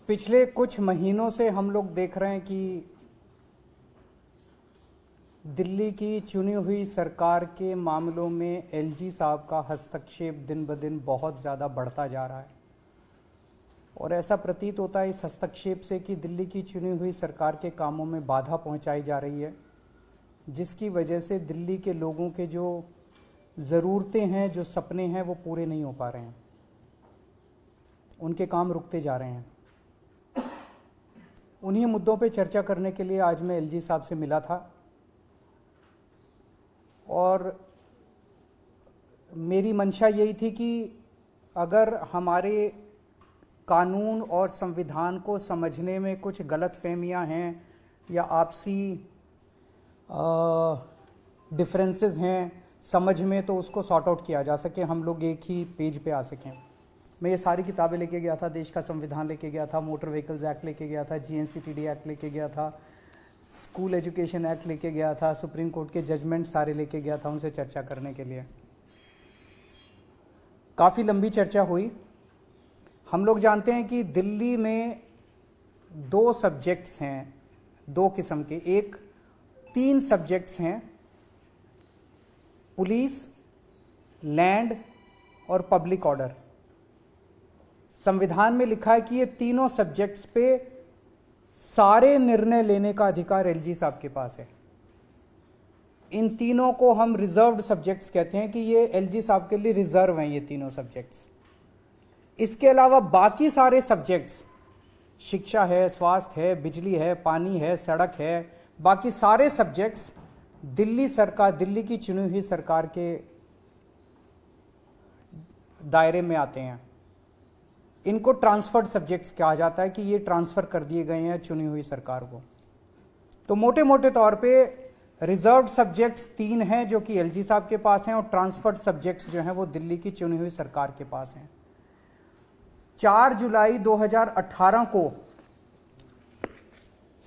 पिछले कुछ महीनों से हम लोग देख रहे हैं कि दिल्ली की चुनी हुई सरकार के मामलों में एलजी साहब का हस्तक्षेप दिन ब दिन बहुत ज़्यादा बढ़ता जा रहा है और ऐसा प्रतीत होता है इस हस्तक्षेप से कि दिल्ली की चुनी हुई सरकार के कामों में बाधा पहुंचाई जा रही है, जिसकी वजह से दिल्ली के लोगों के जो ज़रूरतें हैं, जो सपने हैं, वो पूरे नहीं हो पा रहे हैं। उनके काम रुकते जा रहे हैं। उन्हीं मुद्दों पे चर्चा करने के लिए आज मैं एलजी साहब से मिला था और मेरी मंशा यही थी कि अगर हमारे कानून और संविधान को समझने में कुछ गलतफहमियां हैं या आपसी डिफरेंसेस हैं समझ में, तो उसको सॉर्ट आउट किया जा सके, हम लोग एक ही पेज पे आ सकें। मैं ये सारी किताबें लेके गया था, देश का संविधान लेके गया था, मोटर व्हीकल्स एक्ट लेके गया था, जीएनसीटीडी एक्ट लेके गया था, स्कूल एजुकेशन एक्ट लेके गया था, सुप्रीम कोर्ट के जजमेंट सारे लेके गया था उनसे चर्चा करने के लिए। काफ़ी लंबी चर्चा हुई। हम लोग जानते हैं कि दिल्ली में दो सब्जेक्ट्स हैं, दो किस्म के, एक 3 सब्जेक्ट्स हैं, पुलिस, लैंड और पब्लिक ऑर्डर। संविधान में लिखा है कि ये तीनों सब्जेक्ट्स पे सारे निर्णय लेने का अधिकार एलजी साहब के पास है। इन तीनों को हम रिजर्व्ड सब्जेक्ट्स कहते हैं कि ये एलजी साहब के लिए रिजर्व हैं ये तीनों सब्जेक्ट्स। इसके अलावा बाकी सारे सब्जेक्ट्स, शिक्षा है, स्वास्थ्य है, बिजली है, पानी है, सड़क है, बाकी सारे सब्जेक्ट्स दिल्ली सरकार, दिल्ली की चुनी हुई सरकार के दायरे में आते हैं। इनको ट्रांसफर्ड सब्जेक्ट्स कहा जाता है कि ये ट्रांसफ़र कर दिए गए हैं चुनी हुई सरकार को। तो मोटे मोटे तौर पे रिजर्व्ड सब्जेक्ट्स 3 हैं जो कि एलजी साहब के पास हैं और ट्रांसफर्ड सब्जेक्ट्स जो हैं वो दिल्ली की चुनी हुई सरकार के पास हैं। 4 जुलाई 2018 को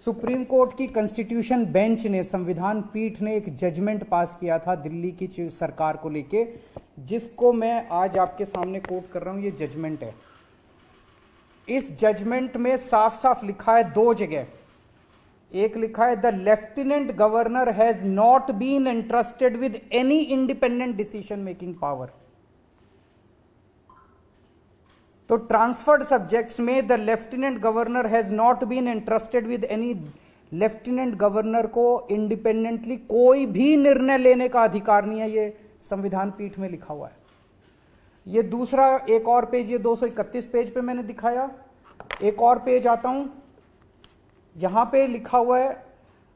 सुप्रीम कोर्ट की कॉन्स्टिट्यूशन बेंच ने, संविधान पीठ ने एक जजमेंट पास किया था दिल्ली की सरकार को लेके, जिसको मैं आज आपके सामने कोट कर रहा हूं। ये जजमेंट है। इस जजमेंट में साफ साफ लिखा है 2 जगह। एक लिखा है the lieutenant governor has not been entrusted with any independent decision making power. तो ट्रांसफर्ड सब्जेक्ट्स में the lieutenant governor has not been entrusted with any, lieutenant governor को इंडिपेंडेंटली कोई भी निर्णय लेने का अधिकार नहीं है। ये संविधान पीठ में लिखा हुआ है। ये दूसरा एक और पेज, ये 231 पेज पे मैंने दिखाया। एक और पेज आता हूं, यहां पे लिखा हुआ है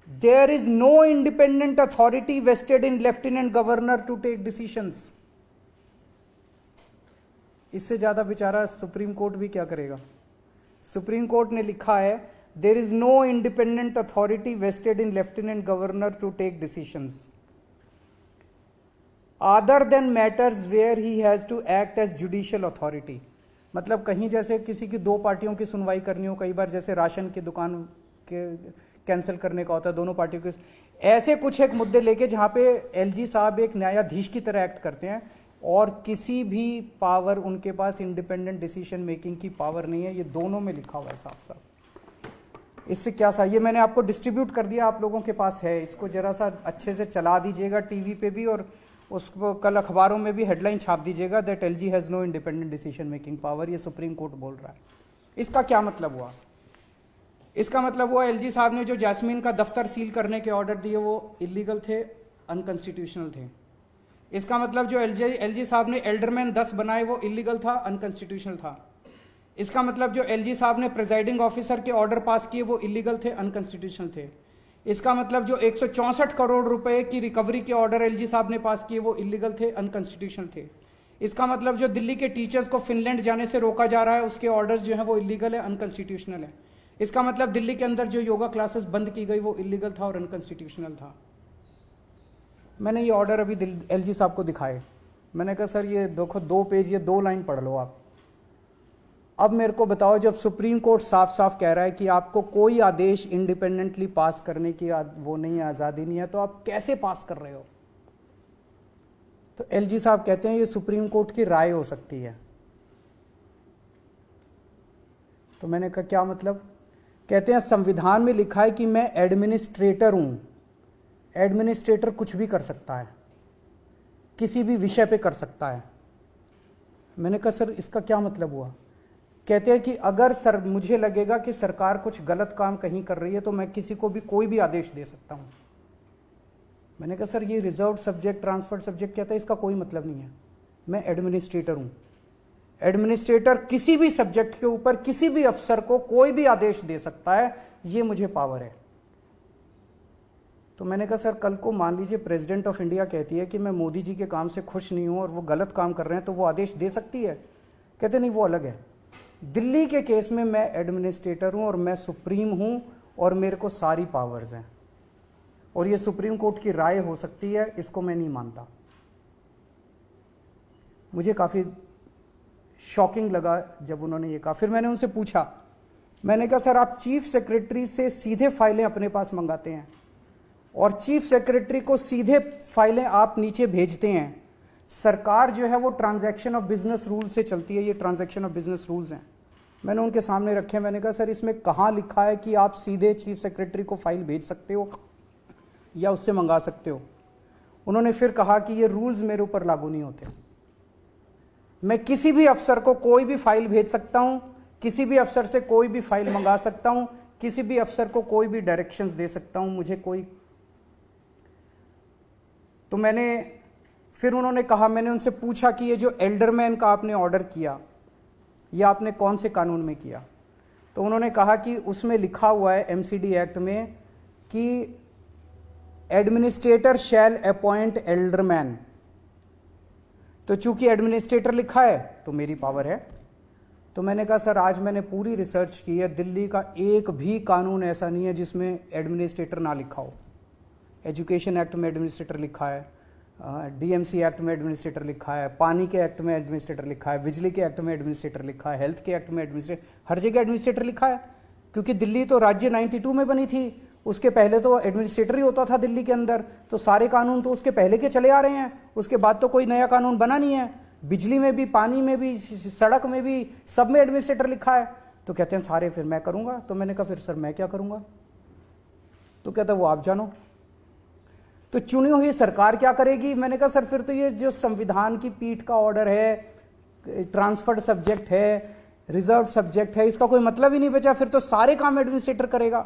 there is no independent authority vested in lieutenant governor to take decisions. इससे ज्यादा बेचारा सुप्रीम कोर्ट भी क्या करेगा। सुप्रीम कोर्ट ने लिखा है there is no independent authority vested in lieutenant governor to take decisions other than matters where he has to act as judicial authority. मतलब कहीं जैसे किसी की 2 पार्टियों की सुनवाई करनी हो, कई बार जैसे राशन की दुकान के कैंसिल करने का होता है, दोनों पार्टियों के, ऐसे कुछ एक मुद्दे लेके जहां पे एलजी साहब एक न्यायाधीश की तरह एक्ट करते हैं और किसी भी पावर उनके पास इंडिपेंडेंट डिसीजन मेकिंग की पावर नहीं है। ये दोनों में लिखा हुआ है साफ साफ। इससे क्या सा, ये मैंने आपको डिस्ट्रीब्यूट कर दिया, आप लोगों के पास है। इसको जरा सा अच्छे से चला दीजिएगा टीवी पे भी, और उसको कल अखबारों में भी हेडलाइन छाप दीजिएगा that LG has no independent decision making power. ये सुप्रीम कोर्ट बोल रहा है। इसका क्या मतलब हुआ? इसका मतलब हुआ एलजी साहब ने जो जैस्मीन का दफ्तर सील करने के ऑर्डर दिए वो इलीगल थे, अनकॉन्स्टिट्यूशनल थे। इसका मतलब जो एलजी साहब ने एल्डरमैन 10 बनाए वो इलीगल था, अनकॉन्स्टिट्यूशनल था। इसका मतलब जो एलजी साहब ने प्रिजाइडिंग ऑफिसर के ऑर्डर पास किए वो इलीगल थे, अनकॉन्स्टिट्यूशनल थे। इसका मतलब जो 164 करोड़ रुपए की रिकवरी के ऑर्डर एलजी साहब ने पास किए वो इलीगल थे, अनकॉन्स्टिट्यूशनल थे। इसका मतलब जो दिल्ली के टीचर्स को फिनलैंड जाने से रोका जा रहा है उसके ऑर्डर्स जो है वो इलीगल है, अनकॉन्स्टिट्यूशनल है। इसका मतलब दिल्ली के अंदर जो योगा क्लासेस बंद की गई वो इलीगल था और अनकॉन्स्टिट्यूशनल था। मैंने ये ऑर्डर अभी एलजी साहब को दिखाए। मैंने कहा सर ये देखो 2 पेज, ये 2 लाइन पढ़ लो आप। अब मेरे को बताओ, जब सुप्रीम कोर्ट साफ साफ कह रहा है कि आपको कोई आदेश इंडिपेंडेंटली पास करने की वो नहीं है, आज़ादी नहीं है, तो आप कैसे पास कर रहे हो? तो एलजी साहब कहते हैं ये सुप्रीम कोर्ट की राय हो सकती है। तो मैंने कहा क्या मतलब? कहते हैं संविधान में लिखा है कि मैं एडमिनिस्ट्रेटर हूं। एडमिनिस्ट्रेटर कुछ भी कर सकता है, किसी भी विषय पे कर सकता है। मैंने कहा सर इसका क्या मतलब हुआ? कहते हैं कि अगर सर मुझे लगेगा कि सरकार कुछ गलत काम कहीं कर रही है तो मैं किसी को भी कोई भी आदेश दे सकता हूं। मैंने कहा सर ये रिजर्व सब्जेक्ट, ट्रांसफर्ड सब्जेक्ट कहता है, इसका कोई मतलब नहीं है। मैं एडमिनिस्ट्रेटर हूं। एडमिनिस्ट्रेटर किसी भी सब्जेक्ट के ऊपर किसी भी अफसर को कोई भी आदेश दे सकता है, ये मुझे पावर है। तो मैंने कहा सर कल को मान लीजिए प्रेसिडेंट ऑफ इंडिया कहती है कि मैं मोदी जी के काम से खुश नहीं हूं और वो गलत काम कर रहे हैं, तो वो आदेश दे सकती है? कहते नहीं, वो अलग है। दिल्ली के केस में मैं एडमिनिस्ट्रेटर हूं और मैं सुप्रीम हूं और मेरे को सारी पावर्स हैं, और ये सुप्रीम कोर्ट की राय हो सकती है, इसको मैं नहीं मानता। मुझे काफ़ी शॉकिंग लगा जब उन्होंने ये कहा। फिर मैंने उनसे पूछा, मैंने कहा सर आप चीफ सेक्रेटरी से सीधे फाइलें अपने पास मंगाते हैं और चीफ सेक्रेटरी को सीधे फाइलें आप नीचे भेजते हैं। सरकार जो है वो ट्रांजैक्शन ऑफ बिजनेस रूल से चलती है, ये ट्रांजैक्शन ऑफ बिजनेस रूल्स हैं। मैंने उनके सामने रखे। मैंने कहा सर इसमें कहाँ लिखा है कि आप सीधे चीफ सेक्रेटरी को फाइल भेज सकते हो या उससे मंगा सकते हो? उन्होंने फिर कहा कि ये रूल्स मेरे ऊपर लागू नहीं होते। मैं किसी भी अफसर को कोई भी फाइल भेज सकता हूं, किसी भी अफसर से कोई भी फाइल मंगा सकता हूं, किसी भी अफसर को कोई भी डायरेक्शंस दे सकता हूं, मुझे कोई। तो फिर उन्होंने कहा, मैंने उनसे पूछा कि ये जो एल्डरमैन का आपने ऑर्डर किया, ये आपने कौन से कानून में किया? तो उन्होंने कहा कि उसमें लिखा हुआ है एमसीडी एक्ट में कि एडमिनिस्ट्रेटर शैल अपॉइंट एल्डरमैन। तो चूंकि एडमिनिस्ट्रेटर लिखा है तो मेरी पावर है। तो मैंने कहा सर आज मैंने पूरी रिसर्च की है, दिल्ली का एक भी कानून ऐसा नहीं है जिसमें एडमिनिस्ट्रेटर ना लिखा हो। एजुकेशन एक्ट में एडमिनिस्ट्रेटर लिखा है, डीएमसी एक्ट में एडमिनिस्ट्रेटर लिखा है, पानी के एक्ट में एडमिनिस्ट्रेटर लिखा है, बिजली के एक्ट में एडमिनिस्ट्रेटर लिखा है, हेल्थ के एक्ट में एडमिनिस्ट्रेटर, हर जगह एडमिनिस्ट्रेटर लिखा है। क्योंकि दिल्ली तो राज्य 92 में बनी थी, उसके पहले तो एडमिनिस्ट्रेटर ही होता था दिल्ली के अंदर, तो सारे कानून तो उसके पहले के चले आ रहे हैं, उसके बाद तो कोई नया कानून बना नहीं है। बिजली में भी, पानी में भी, सड़क में भी, सब में एडमिनिस्ट्रेटर लिखा है। तो कहते हैं सारे फिर मैं करूंगा। तो मैंने कहा फिर सर मैं क्या करूंगा? तो कहता वो आप जानो। तो चुनी हुई सरकार क्या करेगी? मैंने कहा सर फिर तो ये जो संविधान की पीठ का ऑर्डर है, ट्रांसफर्ड सब्जेक्ट है, रिजर्व सब्जेक्ट है, इसका कोई मतलब ही नहीं बचा, फिर तो सारे काम एडमिनिस्ट्रेटर करेगा।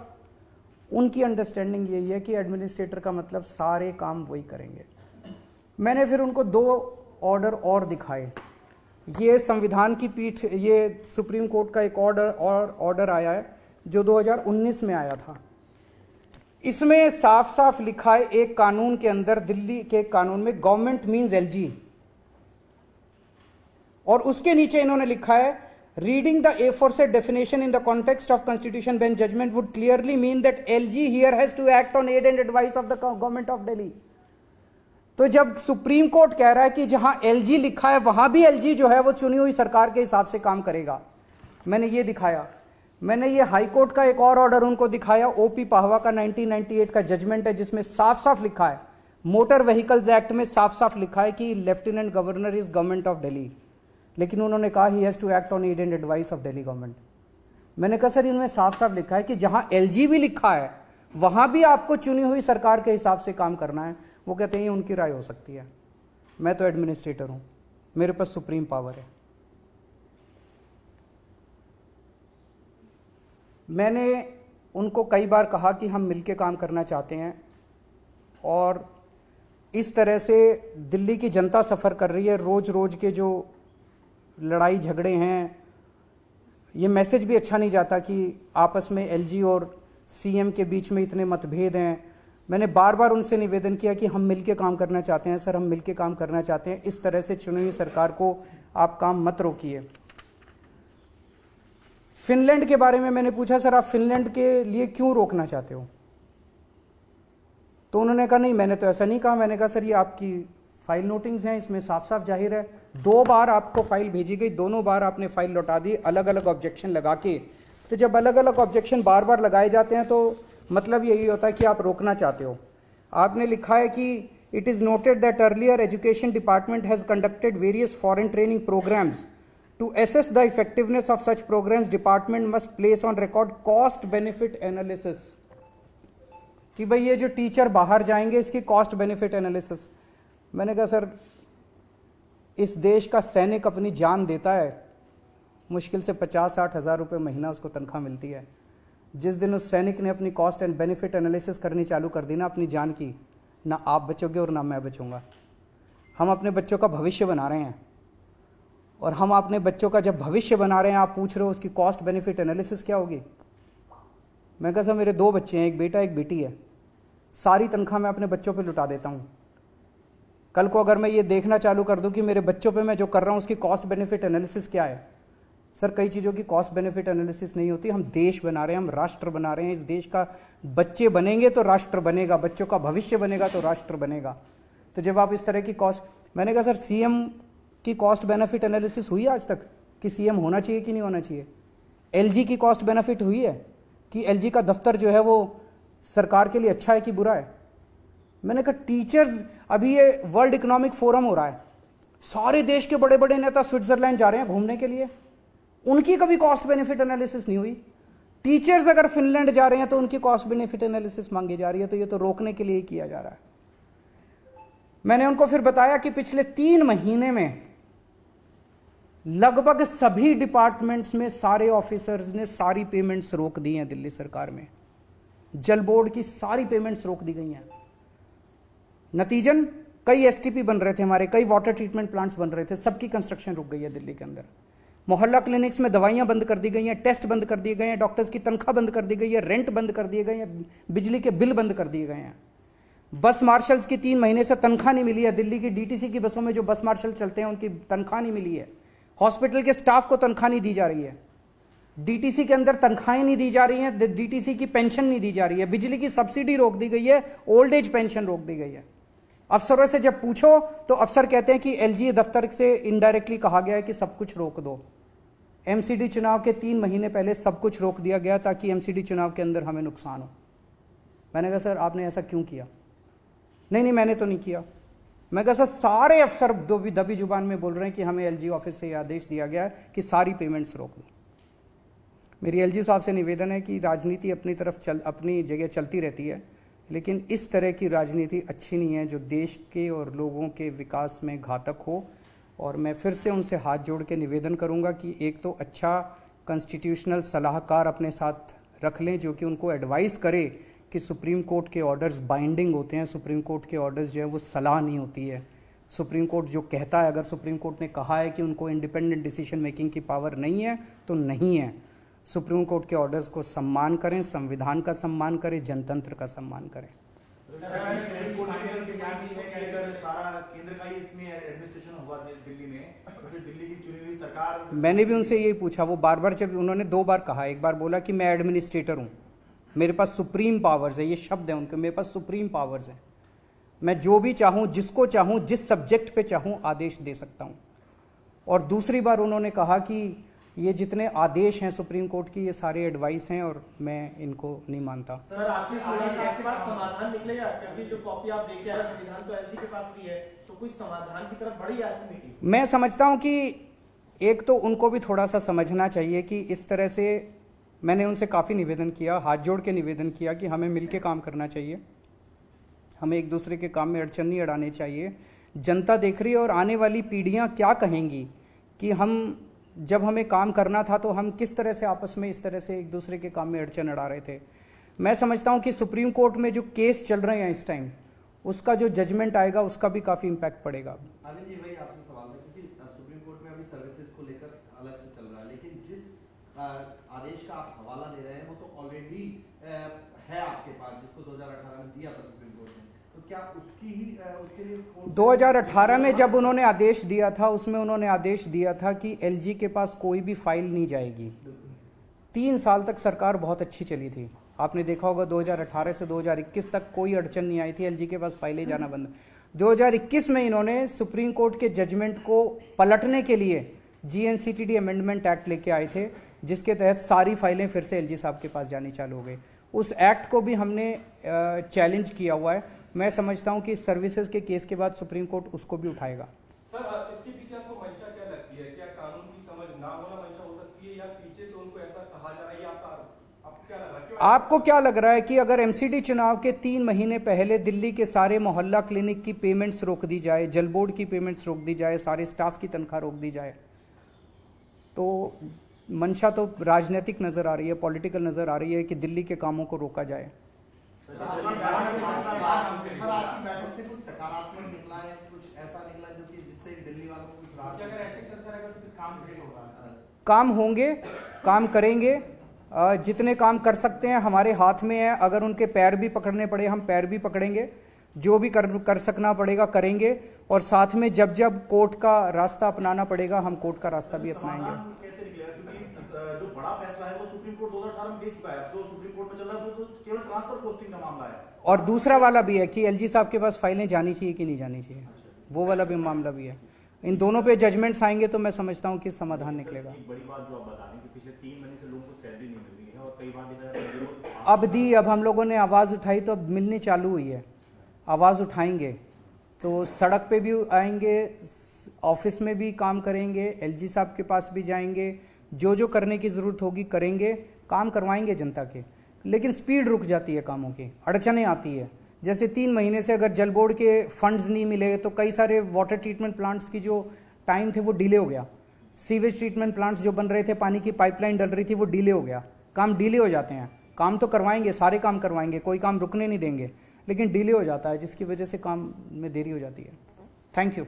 उनकी अंडरस्टैंडिंग यही है कि एडमिनिस्ट्रेटर का मतलब सारे काम वही करेंगे। मैंने फिर उनको 2 ऑर्डर और दिखाए। ये संविधान की पीठ, ये सुप्रीम कोर्ट का एक ऑर्डर आया है जो 2019 में आया था। इसमें साफ साफ लिखा है एक कानून के अंदर, दिल्ली के कानून में गवर्नमेंट मींस एलजी, और उसके नीचे इन्होंने लिखा है reading the aforesaid definition in the context of constitution bench judgment would clearly mean that LG here has to act on aid and advice of the government of Delhi। तो जब supreme court कह रहा है कि जहां LG लिखा है वहां भी LG जो है वो चुनी हुई सरकार के हिसाब से काम करेगा, मैंने ये दिखाया। मैंने ये हाई कोर्ट का एक और ऑर्डर उनको दिखाया, ओपी पाहवा का 1998 का जजमेंट है, जिसमें साफ साफ लिखा है, मोटर व्हीकल्स एक्ट में साफ साफ लिखा है कि lieutenant governor is government of Delhi, लेकिन उन्होंने कहा he has to act on aid and advice of Delhi government. मैंने कहा सर इनमें साफ साफ लिखा है कि जहां एलजी भी लिखा है वहां भी आपको चुनी हुई सरकार के हिसाब से काम करना है। वो कहते हैं ये उनकी राय हो सकती है, मैं तो एडमिनिस्ट्रेटर हूं, मेरे पास सुप्रीम पावर है। मैंने उनको कई बार कहा कि हम मिलकर काम करना चाहते हैं, और इस तरह से दिल्ली की जनता सफ़र कर रही है। रोज रोज के जो लड़ाई झगड़े हैं, ये मैसेज भी अच्छा नहीं जाता कि आपस में एलजी और सीएम के बीच में इतने मतभेद हैं। मैंने बार बार उनसे निवेदन किया कि हम मिलके काम करना चाहते हैं, सर हम मिलके काम करना चाहते हैं, इस तरह से चुनी हुई सरकार को आप काम मत रोकिए। फिनलैंड के बारे में मैंने पूछा, सर आप फिनलैंड के लिए क्यों रोकना चाहते हो? तो उन्होंने कहा नहीं मैंने तो ऐसा नहीं कहा। मैंने कहा सर ये आपकी फाइल नोटिंग्स हैं, इसमें साफ साफ जाहिर है 2 बार आपको फाइल भेजी गई, दोनों बार आपने फाइल लौटा दी अलग अलग ऑब्जेक्शन लगा के। तो जब अलग अलग ऑब्जेक्शन बार बार लगाए जाते हैं तो मतलब यही होता है कि आप रोकना चाहते हो। आपने लिखा है कि it is noted that earlier education department has conducted various foreign training programmes To assess the effectiveness of such programs, department must place on record cost benefit analysis. कि भाई ये जो टीचर बाहर जाएंगे इसकी कॉस्ट बेनिफिट एनालिसिस। मैंने कहा sir इस देश का सैनिक अपनी जान देता है, मुश्किल से 50-60 हज़ार रुपये महीना उसको तनख्वाह मिलती है। जिस दिन उस सैनिक ने अपनी कॉस्ट एंड बेनिफिट एनालिसिस करनी चालू कर दी ना अपनी जान की, ना आप बचोगे और ना मैं बचूंगा। हम अपने बच्चों का भविष्य बना रहे हैं, और हम अपने बच्चों का जब भविष्य बना रहे हैं, आप पूछ रहे हो उसकी कॉस्ट बेनिफिट एनालिसिस क्या होगी। मैं कहा सर मेरे 2 बच्चे हैं, एक बेटा एक बेटी है, सारी तनख्वाह मैं अपने बच्चों पे लुटा देता हूँ। कल को अगर मैं ये देखना चालू कर दूँ कि मेरे बच्चों पे मैं जो कर रहा हूँ उसकी कॉस्ट बेनिफिट एनालिसिस क्या है। सर कई चीज़ों की कॉस्ट बेनिफिट एनालिसिस नहीं होती। हम देश बना रहे हैं, हम राष्ट्र बना रहे हैं। इस देश का बच्चे बनेंगे तो राष्ट्र बनेगा, बच्चों का भविष्य बनेगा तो राष्ट्र बनेगा। तो जब आप इस तरह की कॉस्ट, मैंने कहा सर सीएम की कॉस्ट बेनिफिट एनालिसिस हुई आज तक कि सीएम होना चाहिए कि नहीं होना चाहिए। एलजी की कॉस्ट बेनिफिट हुई है कि एलजी का दफ्तर जो है वो सरकार के लिए अच्छा है कि बुरा है। मैंने कहा टीचर्स, अभी ये वर्ल्ड इकोनॉमिक फोरम हो रहा है, सारे देश के बड़े बड़े नेता स्विट्जरलैंड जा रहे हैं घूमने के लिए, उनकी कभी कॉस्ट बेनिफिट एनालिसिस नहीं हुई। टीचर्स अगर फिनलैंड जा रहे हैं तो उनकी कॉस्ट बेनिफिट एनालिसिस मांगी जा रही है, तो ये तो रोकने के लिए ही किया जा रहा है। मैंने उनको फिर बताया कि पिछले 3 महीने में लगभग सभी डिपार्टमेंट्स में सारे ऑफिसर्स ने सारी पेमेंट्स रोक दी हैं। दिल्ली सरकार में जल बोर्ड की सारी पेमेंट्स रोक दी गई हैं। नतीजन कई एसटीपी बन रहे थे हमारे, कई वाटर ट्रीटमेंट प्लांट्स बन रहे थे, सबकी कंस्ट्रक्शन रुक गई है दिल्ली के अंदर। मोहल्ला क्लिनिक्स में दवाइयां बंद कर दी गई हैं, टेस्ट बंद कर दिए गए हैं, डॉक्टर्स की तनख्वाह बंद कर दी गई है, रेंट बंद कर दिए गए हैं, बिजली के बिल बंद कर दिए गए हैं। बस मार्शल्स की 3 महीने से तनख्वाह नहीं मिली है। दिल्ली की डीटीसी की बसों में जो बस मार्शल चलते हैं उनकी तनख्वाह नहीं मिली है। हॉस्पिटल के स्टाफ को तनख्वाह नहीं दी जा रही है। डीटीसी के अंदर तनख्वाहें नहीं दी जा रही हैं, डीटीसी की पेंशन नहीं दी जा रही है, बिजली की सब्सिडी रोक दी गई है, ओल्ड एज पेंशन रोक दी गई है। अफसरों से जब पूछो तो अफसर कहते हैं कि एलजी दफ्तर से इनडायरेक्टली कहा गया है कि सब कुछ रोक दो। एमसीडी चुनाव के 3 महीने पहले सब कुछ रोक दिया गया ताकि एमसीडी चुनाव के अंदर हमें नुकसान हो। मैंने कहा सर आपने ऐसा क्यों किया। नहीं मैंने तो नहीं किया। मैं कहा सर सारे अफसर दबी जुबान में बोल रहे हैं कि हमें एलजी ऑफिस से आदेश दिया गया है कि सारी पेमेंट्स रोक दो। मेरी एलजी साहब से निवेदन है कि राजनीति अपनी तरफ अपनी जगह चलती रहती है, लेकिन इस तरह की राजनीति अच्छी नहीं है जो देश के और लोगों के विकास में घातक हो। और मैं फिर से उनसे हाथ जोड़ के निवेदन करूंगा कि एक तो अच्छा कॉन्स्टिट्यूशनल सलाहकार अपने साथ रख लें जो कि उनको एडवाइस करे कि सुप्रीम कोर्ट के ऑर्डर्स बाइंडिंग होते हैं। सुप्रीम कोर्ट के ऑर्डर्स जो है वो सलाह नहीं होती है। सुप्रीम कोर्ट जो कहता है, अगर सुप्रीम कोर्ट ने कहा है कि उनको इंडिपेंडेंट डिसीजन मेकिंग की पावर नहीं है तो नहीं है। सुप्रीम कोर्ट के ऑर्डर्स को सम्मान करें, संविधान का सम्मान करें, जनतंत्र का सम्मान करें। मैंने भी उनसे यही पूछा, वो बार बार, जब उन्होंने 2 बार कहा, एक बार बोला कि मैं एडमिनिस्ट्रेटर हूँ, मेरे पास सुप्रीम पावर्स है, ये शब्द है उनके, मेरे पास सुप्रीम पावर्स है, मैं जो भी चाहूँ, जिसको चाहूँ, जिस सब्जेक्ट पे चाहूँ आदेश दे सकता हूँ। और दूसरी बार उन्होंने कहा कि ये जितने आदेश हैं सुप्रीम कोर्ट की ये सारे एडवाइस हैं और मैं इनको नहीं मानता। सर आपके पास समाधान निकलेगा क्योंकि जो कॉपी आप लेके आए संविधान तो एलजी के पास भी है, तो कुछ समाधान की तरफ बढ़ी ऐसी मीटिंग। मैं समझता हूँ कि एक तो उनको भी थोड़ा सा समझना चाहिए कि इस तरह से मैंने उनसे काफ़ी निवेदन किया, हाथ जोड़ के निवेदन किया कि हमें मिलके काम करना चाहिए, हमें एक दूसरे के काम में अड़चन नहीं अड़ानी चाहिए। जनता देख रही है और आने वाली पीढ़ियाँ क्या कहेंगी कि हम जब हमें काम करना था तो हम किस तरह से आपस में इस तरह से एक दूसरे के काम में अड़चन अड़ा रहे थे। मैं समझता हूँ कि सुप्रीम कोर्ट में जो केस चल रहे हैं इस टाइम, उसका जो जजमेंट आएगा उसका भी काफ़ी इम्पैक्ट पड़ेगा। अरविंद जी वही आपसे सवाल था क्योंकि सुप्रीम कोर्ट में अभी सर्विसेज को लेकर अलग से चल रहा है, लेकिन जिस आदेश का आप हवाला दे रहे हैं वो तो ऑलरेडी है आपके पास, जिसको 2018 में दिया था सुप्रीम कोर्ट ने, तो क्या उसकी ही उसके लिए 2018 में जब उन्होंने आदेश दिया था उसमें उन्होंने आदेश दिया था कि एलजी के पास कोई भी फाइल नहीं जाएगी। 3 साल तक सरकार बहुत अच्छी चली थी, आपने देखा होगा 2018 से 2021 तक कोई अड़चन नहीं आई थी, एलजी के पास फाइलें जाना बंद। 2021 में इन्होंने सुप्रीम कोर्ट के जजमेंट को पलटने के लिए जीएनसीटीडी अमेंडमेंट एक्ट लेके आए थे, जिसके तहत सारी फाइलें फिर से एलजी साहब के पास जानी चालू हो गई। उस एक्ट को भी हमने चैलेंज किया हुआ है। मैं समझता हूं कि सर्विसेज के केस के बाद सुप्रीम कोर्ट उसको भी उठाएगा। सर इसके पीछे आपको मंशा क्या लगती है? क्या कानून की समझ पीछे से उनको ऐसा कहा जा रहा है, ये आपका आपको क्या लग रहा है? क्यों आपको क्या लग रहा है कि अगर एमसीडी चुनाव के 3 महीने पहले दिल्ली के सारे मोहल्ला क्लिनिक की पेमेंट्स रोक दी जाए, जल बोर्ड की पेमेंट्स रोक दी जाए, सारे स्टाफ की तनख्वाह रोक दी जाए, तो मंशा तो राजनीतिक नज़र आ रही है, पॉलिटिकल नज़र आ रही है कि दिल्ली के कामों को रोका जाए। सर, आज की बैठक से कुछ सकारात्मक निकला है, कुछ ऐसा निकला जो कि जिससे दिल्ली वालों को कुछ राहत? अगर ऐसे चलता रहेगा तो फिर काम फेल होगा। काम होंगे, काम करेंगे, जितने काम कर सकते हैं हमारे हाथ में है। अगर उनके पैर भी पकड़ने पड़े हम पैर भी पकड़ेंगे, जो भी कर सकना पड़ेगा करेंगे, और साथ में जब जब कोर्ट का रास्ता अपनाना पड़ेगा हम कोर्ट का रास्ता भी अपनाएंगे। कैसे निकलेगा, क्योंकि जो बड़ा फैसला है वो सुप्रीम कोर्ट 2018 में दे चुका है, जो सुप्रीम कोर्ट में चल रहा है वो तो केवल ट्रांसफर पोस्टिंग का मामला है। और दूसरा वाला भी है कि एलजी साहब के पास फाइलें जानी चाहिए कि नहीं जानी चाहिए, वो वाला भी मामला भी है। इन दोनों पे जजमेंट्स आएंगे तो मैं समझता हूँ कि समाधान निकलेगा। एक बड़ी बात जो आप बता रहे हैं कि पिछले 3 महीने से लोगों को सैलरी नहीं मिल रही है, और कई बार अब हम लोगों ने आवाज़ उठाई तो अब मिलनी चालू हुई है। आवाज़ उठाएंगे तो सड़क पे भी आएंगे, ऑफिस में भी काम करेंगे, एलजी साहब के पास भी जाएंगे, जो करने की ज़रूरत होगी करेंगे, काम करवाएंगे जनता के। लेकिन स्पीड रुक जाती है कामों की, अड़चनें आती है। जैसे 3 महीने से अगर जल बोर्ड के फंड्स नहीं मिले तो कई सारे वाटर ट्रीटमेंट प्लांट्स की जो टाइम थे वो डिले हो गया। सीवेज ट्रीटमेंट प्लांट्स जो बन रहे थे, पानी की पाइपलाइन डल रही थी, वो डिले हो गया। काम डिले हो जाते हैं। काम तो करवाएंगे, सारे काम करवाएंगे, कोई काम रुकने नहीं देंगे, लेकिन डिले हो जाता है जिसकी वजह से काम में देरी हो जाती है। Thank you.